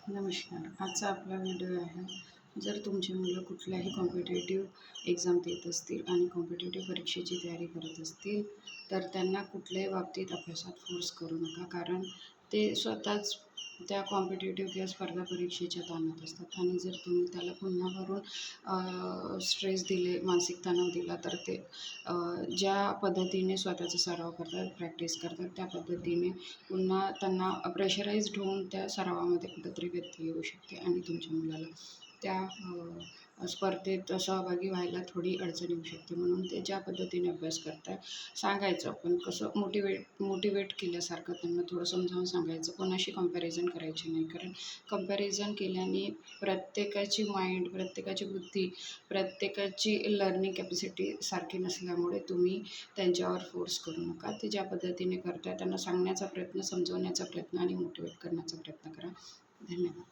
नमस्कार. आजचा आपला व्हिडिओ आहे. जर तुमची मुलं कुठल्याही कॉम्पिटिटिव्ह एक्झाम देत असतील आणि कॉम्पिटिटिव्ह परीक्षेची तयारी करत असतील, तर त्यांना कुठल्याही बाबतीत अभ्यासात फोर्स करू नका. कारण ते स्वतःच त्या कॉम्पिटिटिव्ह किंवा स्पर्धा परीक्षेच्या ताणात असतात आणि जर तुम्ही त्याला पुन्हा भरून स्ट्रेस दिले, मानसिक तणाव दिला, तर ते ज्या पद्धतीने स्वतःचा सराव करतात, प्रॅक्टिस करतात, त्या पद्धतीने पुन्हा त्यांना प्रेशराइज्ड होऊन त्या सरावामध्ये कुठेतरी व्यत्यय येऊ शकते आणि तुमच्या मुलाला त्या स्पर्धेत सहभागी व्हायला थोडी अडचण येऊ शकते. म्हणून ते ज्या पद्धतीने अभ्यास करताय सांगायचं, पण कसं मोटिवेट केल्यासारखं त्यांना थोडं समजावून सांगायचं. कोणाशी कंपॅरिझन करायची नाही, कारण कंपॅरिझन केल्याने प्रत्येकाची माइंड, प्रत्येकाची बुद्धी, प्रत्येकाची लर्निंग कॅपॅसिटी सारखी नसल्यामुळे तुम्ही त्यांच्यावर फोर्स करू नका. ते ज्या पद्धतीने करताय त्यांना सांगण्याचा प्रयत्न, समजवण्याचा प्रयत्न आणि मोटिवेट करण्याचा प्रयत्न करा. धन्यवाद.